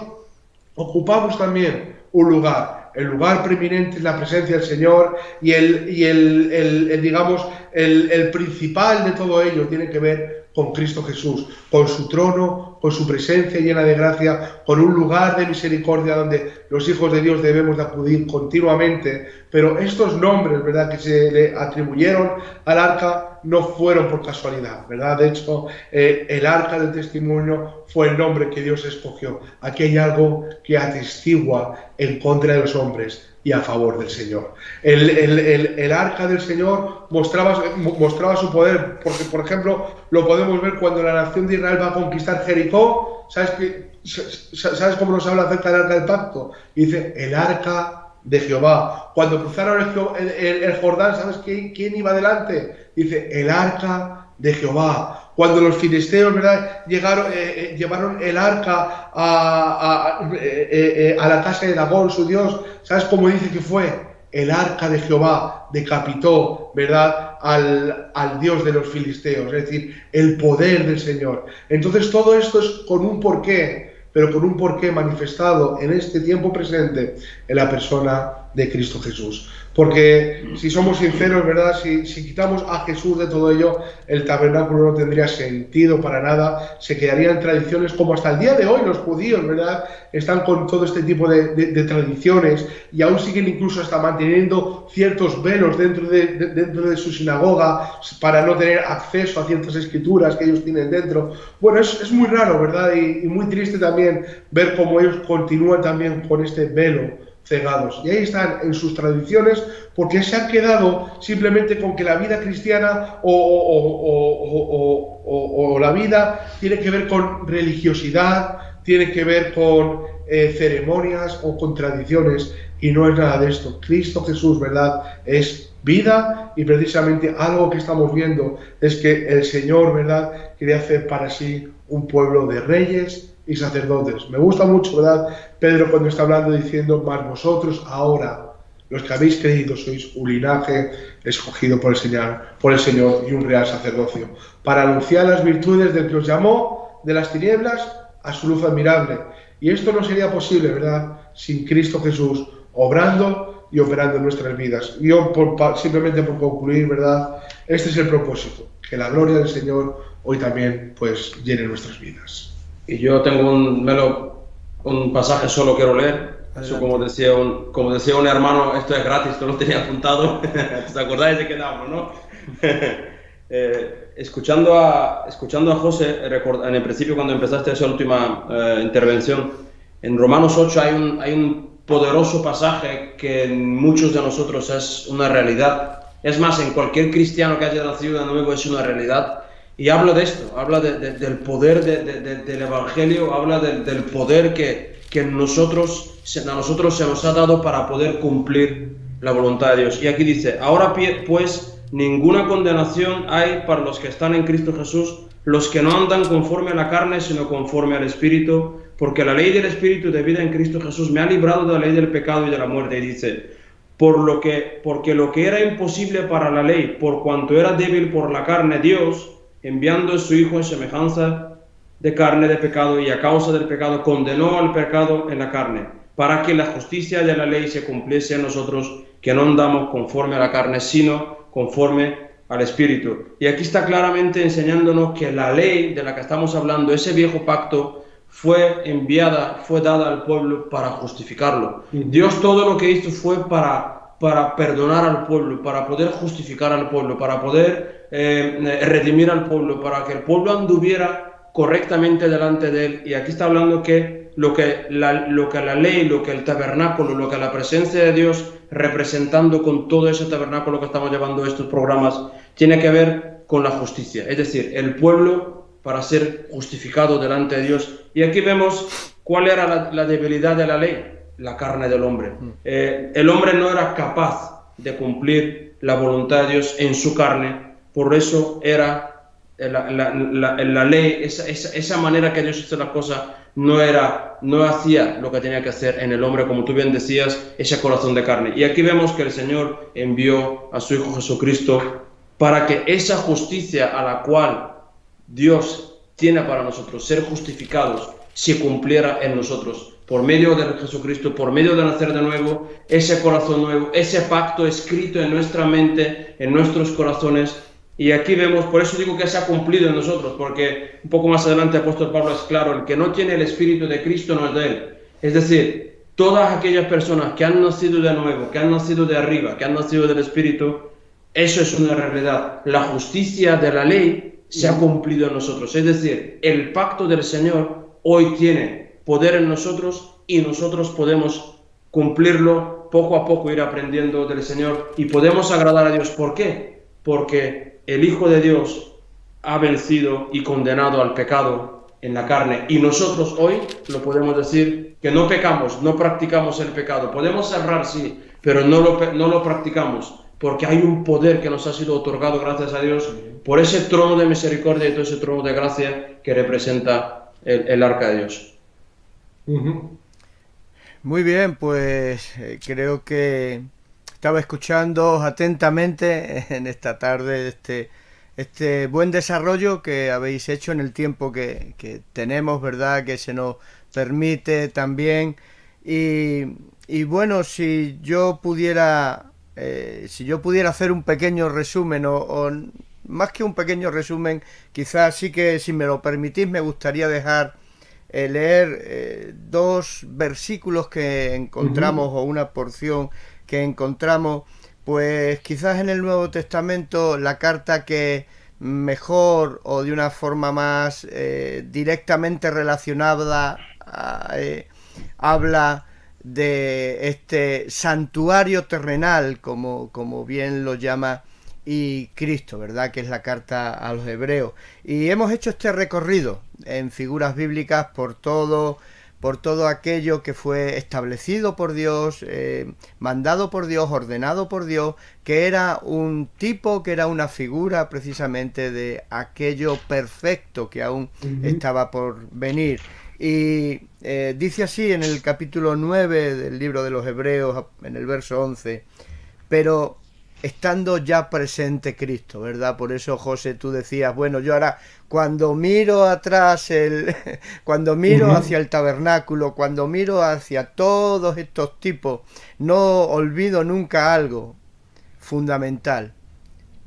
ocupamos también un lugar. El lugar preeminente es la presencia del Señor, y el principal de todo ello tiene que ver con Cristo Jesús, con su trono, con su presencia llena de gracia, con un lugar de misericordia donde los hijos de Dios debemos de acudir continuamente. Pero estos nombres, ¿verdad?, que se le atribuyeron al arca no fueron por casualidad, ¿verdad? De hecho, el arca del testimonio fue el nombre que Dios escogió. Aquí hay algo que atestigua en contra de los hombres y a favor del Señor. El arca del Señor mostraba su poder, porque, por ejemplo, lo podemos ver cuando la nación de Israel va a conquistar Jericó. ¿Sabes cómo nos habla acerca del arca del pacto? Y dice, el arca de Jehová. Cuando cruzaron el Jordán, ¿sabes quién iba delante? Dice, el arca de Jehová. Cuando los filisteos, ¿verdad?, llevaron el arca a la casa de Dagón, su dios, ¿sabes cómo dice que fue? El arca de Jehová decapitó, ¿verdad?, al dios de los filisteos, es decir, el poder del Señor. Entonces todo esto es con un porqué, pero con un porqué manifestado en este tiempo presente en la persona de Cristo Jesús. Porque si somos sinceros, ¿verdad?, si quitamos a Jesús de todo ello, el tabernáculo no tendría sentido para nada, se quedarían tradiciones como hasta el día de hoy los judíos, ¿verdad?, están con todo este tipo de tradiciones y aún siguen incluso hasta manteniendo ciertos velos dentro de su sinagoga para no tener acceso a ciertas escrituras que ellos tienen dentro. Bueno, es muy raro, ¿verdad?, y muy triste también ver cómo ellos continúan también con este velo cegados. Y ahí están en sus tradiciones, porque se han quedado simplemente con que la vida cristiana o la vida tiene que ver con religiosidad, tiene que ver con ceremonias o con tradiciones, y no es nada de esto. Cristo Jesús, ¿verdad?, es vida, y precisamente algo que estamos viendo es que el Señor, ¿verdad?, quiere hacer para sí un pueblo de reyes y sacerdotes. Me gusta mucho, ¿verdad?, Pedro cuando está hablando diciendo, mas vosotros ahora, los que habéis creído, sois un linaje escogido por el Señor y un real sacerdocio, para anunciar las virtudes del que os llamó de las tinieblas a su luz admirable. Y esto no sería posible, ¿verdad?, sin Cristo Jesús obrando y operando en nuestras vidas. Y yo, simplemente por concluir, ¿verdad?, este es el propósito, que la gloria del Señor hoy también, pues, llene nuestras vidas. Y yo tengo un pasaje, solo quiero leer. Eso, como decía un hermano, esto es gratis, esto lo tenía apuntado. ¿Te acordáis de qué hablo, no? Escuchando a José, en el principio cuando empezaste esa última intervención, en Romanos 8 hay un poderoso pasaje que en muchos de nosotros es una realidad. Es más, en cualquier cristiano que haya nacido de nuevo es una realidad. Y habla de esto, habla del poder del Evangelio, habla del poder que a nosotros se nos ha dado para poder cumplir la voluntad de Dios. Y aquí dice, ahora pues ninguna condenación hay para los que están en Cristo Jesús, los que no andan conforme a la carne, sino conforme al Espíritu, porque la ley del Espíritu de vida en Cristo Jesús me ha librado de la ley del pecado y de la muerte. Y dice, porque lo que era imposible para la ley, por cuanto era débil por la carne, Dios, enviando a su Hijo en semejanza de carne de pecado, y a causa del pecado condenó al pecado en la carne, para que la justicia de la ley se cumpliese en nosotros, que no andamos conforme a la carne, sino conforme al Espíritu. Y aquí está claramente enseñándonos que la ley de la que estamos hablando, ese viejo pacto, fue enviada, fue dada al pueblo para justificarlo. Dios todo lo que hizo fue para perdonar al pueblo, para poder justificar al pueblo, para poder redimir al pueblo, para que el pueblo anduviera correctamente delante de él. Y aquí está hablando que lo que la ley, lo que el tabernáculo, lo que la presencia de Dios representando con todo ese tabernáculo que estamos llevando estos programas, tiene que ver con la justicia, es decir, el pueblo para ser justificado delante de Dios. Y aquí vemos cuál era la debilidad de la ley, la carne del hombre. El hombre no era capaz de cumplir la voluntad de Dios en su carne, por eso era la ley, esa manera que Dios hizo las cosas, no hacía lo que tenía que hacer en el hombre, como tú bien decías, ese corazón de carne. Y aquí vemos que el Señor envió a su Hijo Jesucristo para que esa justicia a la cual Dios tiene para nosotros, ser justificados, se cumpliera en nosotros. Por medio de Jesucristo, por medio de nacer de nuevo, ese corazón nuevo, ese pacto escrito en nuestra mente, en nuestros corazones, Y aquí vemos, por eso digo que se ha cumplido en nosotros, porque un poco más adelante el apóstol Pablo es claro, el que no tiene el Espíritu de Cristo no es de él. Es decir, todas aquellas personas que han nacido de nuevo, que han nacido de arriba, que han nacido del Espíritu, eso es una realidad. La justicia de la ley se ha cumplido en nosotros. Es decir, el pacto del Señor hoy tiene poder en nosotros y nosotros podemos cumplirlo poco a poco, ir aprendiendo del Señor y podemos agradar a Dios. ¿Por qué? Porque el Hijo de Dios ha vencido y condenado al pecado en la carne. Y nosotros hoy lo podemos decir que no pecamos, no practicamos el pecado. Podemos errar, sí, pero no lo practicamos, porque hay un poder que nos ha sido otorgado, gracias a Dios, por ese trono de misericordia y todo ese trono de gracia que representa el arca de Dios. Muy bien, pues creo que estaba escuchando atentamente en esta tarde este buen desarrollo que habéis hecho en el tiempo que tenemos, ¿verdad? Que se nos permite también. Y bueno, si yo pudiera hacer un pequeño resumen, o más que un pequeño resumen, quizás sí que, si me lo permitís, me gustaría leer dos versículos que encontramos, o una porción que encontramos, pues quizás en el Nuevo Testamento, la carta que mejor o de una forma más directamente relacionada habla de este santuario terrenal, como bien lo llama y Cristo, ¿verdad? Que es la carta a los Hebreos. Y hemos hecho este recorrido en figuras bíblicas por todo aquello que fue establecido por Dios, mandado por Dios, ordenado por Dios, que era un tipo, que era una figura precisamente de aquello perfecto que aún estaba por venir. Y dice así en el capítulo 9 del libro de los Hebreos, en el verso 11, pero estando ya presente Cristo, ¿verdad? Por eso, José, tú decías, bueno, yo ahora cuando miro atrás, cuando miro hacia el tabernáculo, cuando miro hacia todos estos tipos, no olvido nunca algo fundamental,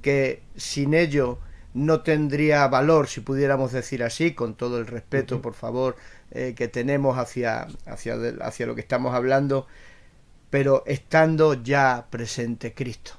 que sin ello no tendría valor, si pudiéramos decir así, con todo el respeto, por favor, que tenemos hacia lo que estamos hablando, pero estando ya presente Cristo.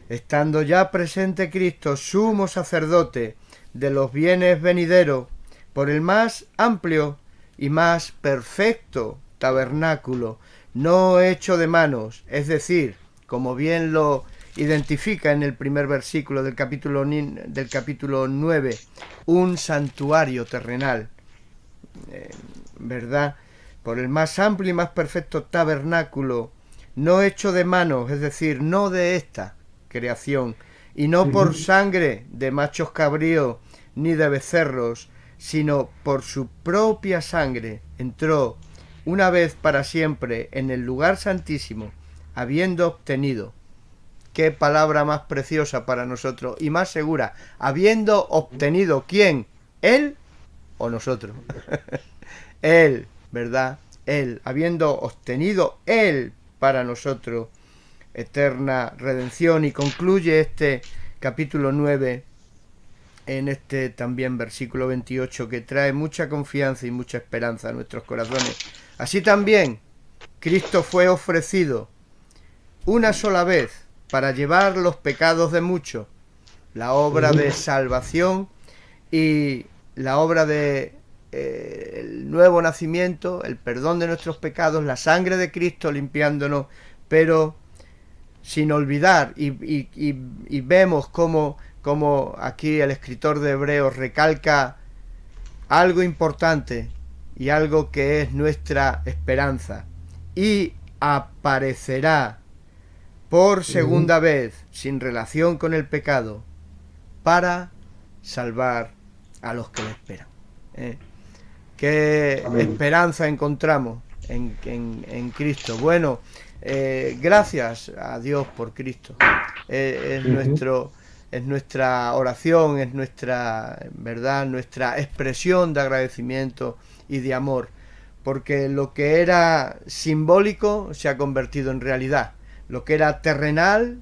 Estando ya presente Cristo, sumo sacerdote de los bienes venideros, por el más amplio y más perfecto tabernáculo, no hecho de manos, es decir, como bien lo identifica en el primer versículo del capítulo 9, un santuario terrenal, ¿verdad? Por el más amplio y más perfecto tabernáculo, no hecho de manos, es decir, no de esta creación, y no por sangre de machos cabríos ni de becerros, sino por su propia sangre, entró una vez para siempre en el lugar santísimo, habiendo obtenido, qué palabra más preciosa para nosotros y más segura, habiendo obtenido, ¿quién? ¿Él o nosotros? Él, ¿verdad? Él, habiendo obtenido Él para nosotros eterna redención. Y concluye este capítulo 9 en este también versículo 28, que trae mucha confianza y mucha esperanza a nuestros corazones. Así también Cristo fue ofrecido una sola vez para llevar los pecados de muchos, la obra de salvación y la obra de el nuevo nacimiento, el perdón de nuestros pecados, la sangre de Cristo limpiándonos, pero sin olvidar, y vemos como aquí el escritor de Hebreos recalca algo importante y algo que es nuestra esperanza, y aparecerá por segunda vez, sin relación con el pecado, para salvar a los que le esperan. ¿Qué esperanza encontramos en Cristo? Bueno, gracias a Dios por Cristo. Es nuestra oración, es nuestra verdad, nuestra expresión de agradecimiento y de amor, porque lo que era simbólico se ha convertido en realidad. Lo que era terrenal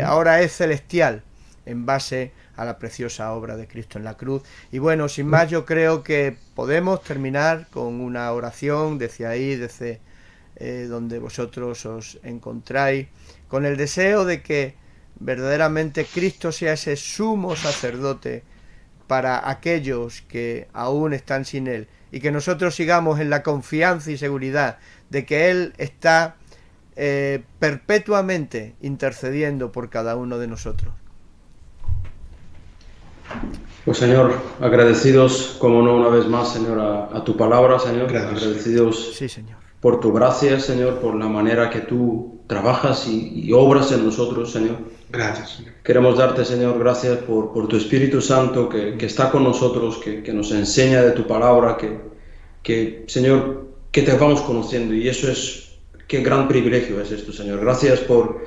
ahora es celestial. en base a la preciosa obra de Cristo en la cruz. Y bueno, sin más, yo creo que podemos terminar con una oración desde ahí, desde donde vosotros os encontráis, con el deseo de que verdaderamente Cristo sea ese sumo sacerdote para aquellos que aún están sin Él, y que nosotros sigamos en la confianza y seguridad de que Él está perpetuamente intercediendo por cada uno de nosotros. Pues Señor, agradecidos, como no, una vez más, Señor, a tu palabra, Señor. Gracias. Agradecidos Sí, Señor. por tu gracia, Señor, por la manera que tú trabajas y obras en nosotros, Señor. Gracias, Señor. Queremos darte, Señor, gracias por tu Espíritu Santo que está con nosotros, que nos enseña de tu palabra, que, Señor, que te vamos conociendo. Y eso es, qué gran privilegio es esto, Señor. Gracias por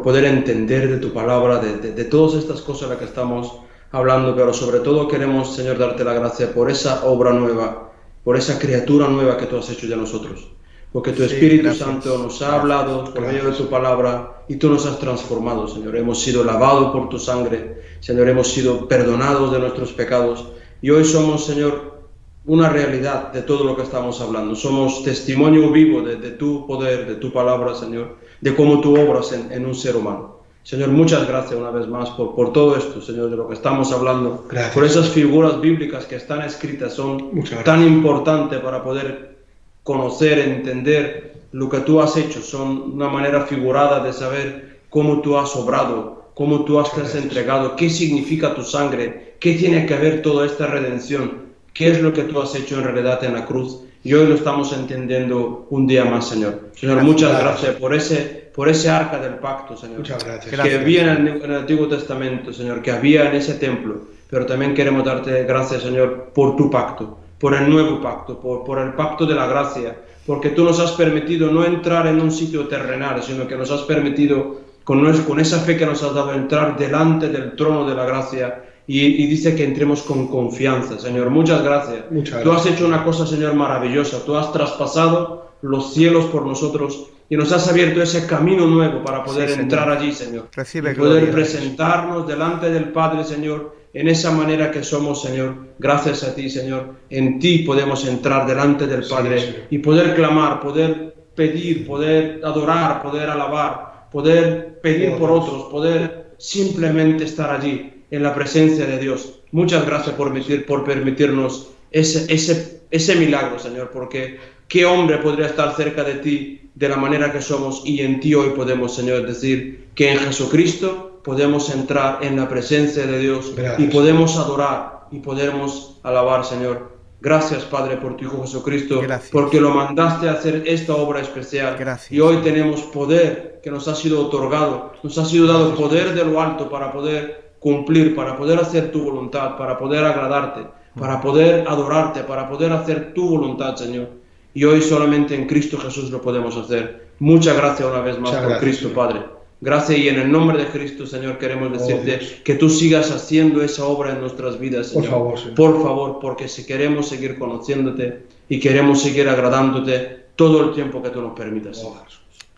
poder entender de tu palabra, de todas estas cosas de las que estamos hablando, pero sobre todo queremos, Señor, darte la gracia por esa obra nueva, por esa criatura nueva que tú has hecho de nosotros. Porque tu Espíritu Santo nos ha hablado por medio de tu palabra y tú nos has transformado, Señor. Hemos sido lavados por tu sangre, Señor, hemos sido perdonados de nuestros pecados y hoy somos, Señor, una realidad de todo lo que estamos hablando. Somos testimonio vivo de tu poder, de tu palabra, Señor, de cómo tú obras en un ser humano. Señor, muchas gracias una vez más por todo esto, Señor, de lo que estamos hablando. Gracias. Por esas figuras bíblicas que están escritas, son tan importantes para poder conocer, entender lo que tú has hecho. Son una manera figurada de saber cómo tú has obrado, cómo tú te has entregado, qué significa tu sangre, qué tiene que ver toda esta redención, qué es lo que tú has hecho en realidad en la cruz. Y hoy lo estamos entendiendo un día más, Señor. Señor, muchas gracias por ese arca del pacto, Señor. Muchas gracias. Que había en el Antiguo Testamento, Señor, que había en ese templo. Pero también queremos darte gracias, Señor, por tu pacto, por el nuevo pacto, por el pacto de la gracia, porque tú nos has permitido no entrar en un sitio terrenal, sino que nos has permitido, con esa fe que nos has dado, entrar delante del trono de la gracia. Y dice que entremos con confianza, Señor. Muchas gracias. Tú has hecho una cosa, Señor, maravillosa. Tú has traspasado los cielos por nosotros y nos has abierto ese camino nuevo para poder entrar allí, Señor. Recibe y poder gloria, presentarnos delante del Padre, Señor, en esa manera que somos, Señor. Gracias a ti, Señor. En ti podemos entrar delante del Padre y poder clamar, poder pedir, poder adorar, poder alabar, poder pedir por otros, poder simplemente estar allí en la presencia de Dios. Muchas gracias por permitirnos ese milagro, Señor, porque ¿qué hombre podría estar cerca de ti de la manera que somos? Y en ti hoy podemos, Señor, decir que en Jesucristo podemos entrar en la presencia de Dios. Gracias. Y podemos adorar y podemos alabar, Señor. Gracias, Padre, por tu Hijo Jesucristo, gracias, porque lo mandaste a hacer esta obra especial. Gracias. Y hoy tenemos poder que nos ha sido otorgado, nos ha sido dado poder de lo alto para poder cumplir, para poder hacer tu voluntad, para poder agradarte, para poder adorarte, para poder hacer tu voluntad, Señor. Y hoy solamente en Cristo Jesús lo podemos hacer. Muchas gracias una vez más por Cristo, Padre. Gracias, y en el nombre de Cristo, Señor, queremos decirte que tú sigas haciendo esa obra en nuestras vidas, Señor. Por favor, Señor. Por favor, porque si queremos seguir conociéndote y queremos seguir agradándote todo el tiempo que tú nos permitas.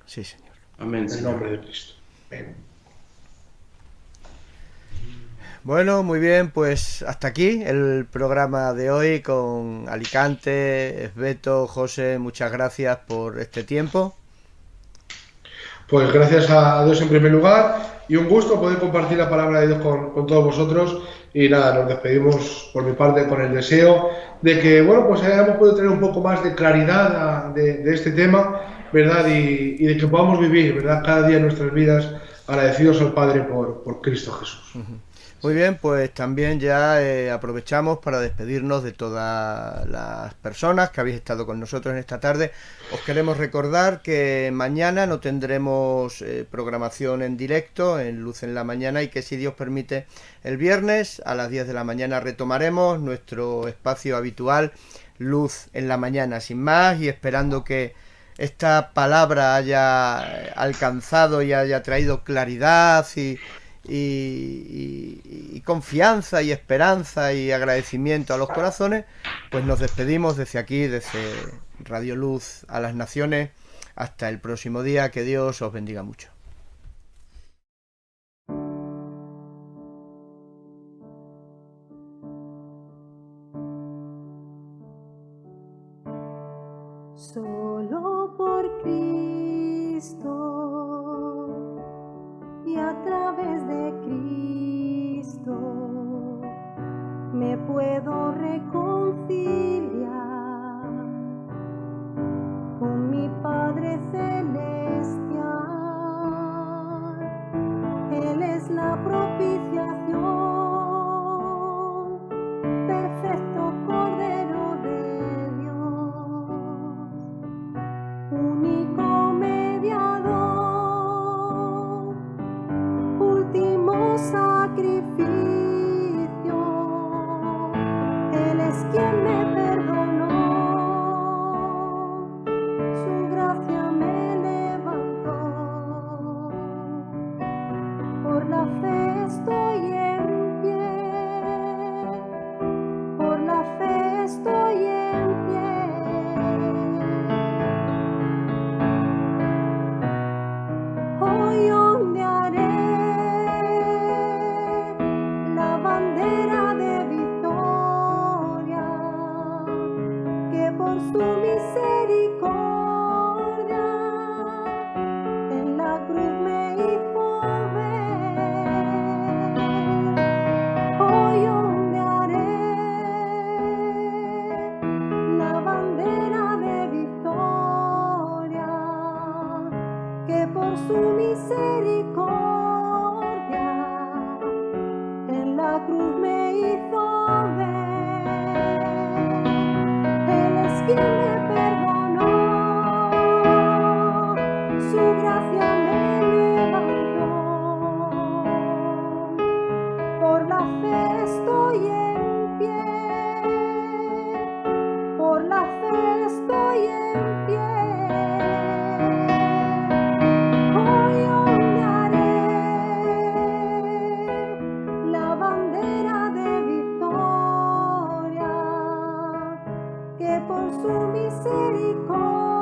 Sí, Señor. Amén, Señor. En el nombre de Cristo. Amén. Bueno, muy bien, pues hasta aquí el programa de hoy con Alicante, Esbeto, José, muchas gracias por este tiempo. Pues gracias a Dios en primer lugar y un gusto poder compartir la palabra de Dios con todos vosotros. Y nada, nos despedimos por mi parte con el deseo de que, bueno, pues hayamos podido tener un poco más de claridad de este tema, ¿verdad? Y de que podamos vivir, ¿verdad?, cada día en nuestras vidas agradecidos al Padre por Cristo Jesús. Muy bien, pues también ya aprovechamos para despedirnos de todas las personas que habéis estado con nosotros en esta tarde. Os queremos recordar que mañana no tendremos programación en directo en Luz en la Mañana, y que, si Dios permite, el viernes a las 10 de la mañana retomaremos nuestro espacio habitual, Luz en la Mañana. Sin más, y esperando que esta palabra haya alcanzado y haya traído claridad y confianza y esperanza y agradecimiento a los corazones, pues nos despedimos desde aquí, desde Radio Luz a las Naciones. Hasta el próximo día, que Dios os bendiga mucho. solo por Cristo y a través de Cristo me puedo reconciliar con mi Padre Celestial. Él es la propiciación, perfecto Cordero de Dios, único mediador, último sacrificio. Él es quien me perdonó, su gracia me levantó. Por la fe estoy en pie, por la fe estoy en pie. Hoy ondearé la bandera de victoria, que por su misericordia en la cruz me hizo ver. Hoy ondearé la bandera de victoria, que por su misericordia en la cruz me hizo ver. Él es quien me perdonó, su gracia me levantó. Por la fe estoy en pie, por la fe estoy en pie. Hoy ondearé la bandera de victoria, que por su misericordia